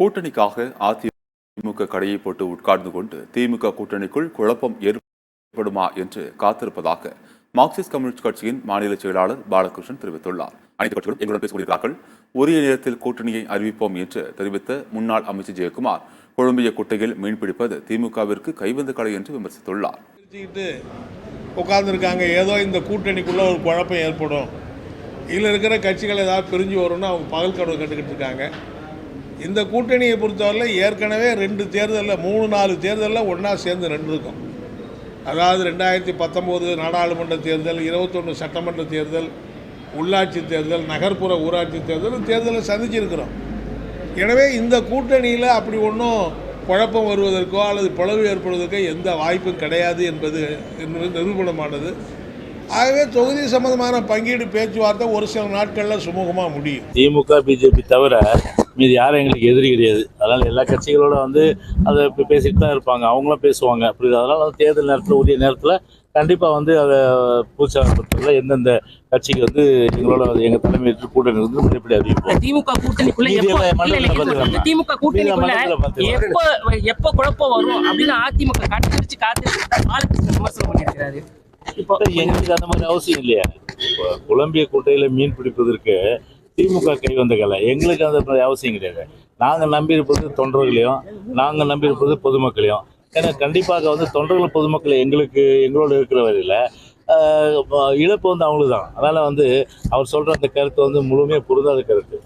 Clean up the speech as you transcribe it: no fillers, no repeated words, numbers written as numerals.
கூட்டணிக்காக அதிமுக கடையை போட்டு உட்கார்ந்து கொண்டு திமுக கூட்டணிக்குள் குழப்பம் ஏற்படுமா என்று காத்திருப்பதாக மார்க்சிஸ்ட் கம்யூனிஸ்ட் கட்சியின் மாநில செயலாளர் பாலகிருஷ்ணன் தெரிவித்துள்ளார். அனைத்து கட்சிகளும் எங்களுடன் பேசிக்கொண்டிருக்கிறார்கள். உரிய நேரத்தில் கூட்டணியை அறிவிப்போம் என்று தெரிவித்த முன்னாள் அமைச்சர் ஜெயக்குமார் கொழும்பிய குட்டையில் மீன்பிடிப்பது திமுகவிற்கு கைவந்த கலை என்று விமர்சித்துள்ளார். உட்கார்ந்துருக்காங்க, ஏதோ இந்த கூட்டணிக்குள்ள ஒரு குழப்பம் ஏற்படும், இதில் இருக்கிற கட்சிகள் ஏதாவது பிரிஞ்சு வரும்னு அவங்க பகல் கனவு கண்டுக்கிட்டு இருக்காங்க. இந்த கூட்டணியை பொறுத்தவரையில் ஏற்கனவே 2 தேர்தலில் 3-4 தேர்தலில் ஒன்றா சேர்ந்து நின்றுருக்கும். அதாவது 2019 நாடாளுமன்ற தேர்தல், 21 சட்டமன்ற தேர்தல், உள்ளாட்சி தேர்தல், நகர்ப்புற ஊராட்சி தேர்தலை சந்திச்சிருக்கிறோம். எனவே இந்த கூட்டணியில் அப்படி ஒன்றும் குழப்பம் வருவதற்கோ அல்லது பிளவு ஏற்படுவதற்கோ எந்த வாய்ப்பும் கிடையாது என்பது நிரூபணமானது. ஆகவே தொகுதி சம்பந்தமான பங்கீடு பேச்சுவார்த்தை ஒரு சில நாட்களில் சுமூகமாக முடியும். திமுக பிஜேபி தவிர மீது யாரும் எங்களுக்கு எதிரி கிடையாது. அதனால் எல்லா கட்சிகளோட அதை பேசிட்டு தான் இருப்பாங்க, அவங்களும் பேசுவாங்க. அப்படி அதனால் தேர்தல் நேரத்தில் உரிய நேரத்தில் கண்டிப்பாக அதை பூச்சாரத்தில் எந்தெந்த கட்சிக்கு எங்களோட எங்கள் தலைமை கூட்டணி முறைப்படி அறிவிப்போம். திமுக கூட்டணிக்குள்ள திமுக கூட்டணிக்குள்ள எப்போ குழப்பம் வரும் அப்படின்னு அதிமுக காத்திருச்சு விமர்சனம் பண்ணியிருக்கிறாரு. இப்போ எங்களுக்கு அந்த மாதிரி அவசியம் இல்லையா? இப்போ குழம்பிய குட்டையில மீன் பிடிப்பதற்கு திமுக கை வந்த கலை, எங்களுக்கு அந்த மாதிரி அவசியம் கிடையாது. நாங்கள் நம்பியிருப்பது தொண்டர்களையும், நாங்கள் நம்பியிருப்பது பொதுமக்களையும். ஏன்னா கண்டிப்பாக தொண்டர்கள் பொதுமக்கள் எங்களோட இருக்கிற வரையில் இழப்பு அவங்களுக்கு தான். அதனால் அவர் சொல்கிற அந்த கருத்து முழுமையாக பொருந்தாத கருத்து.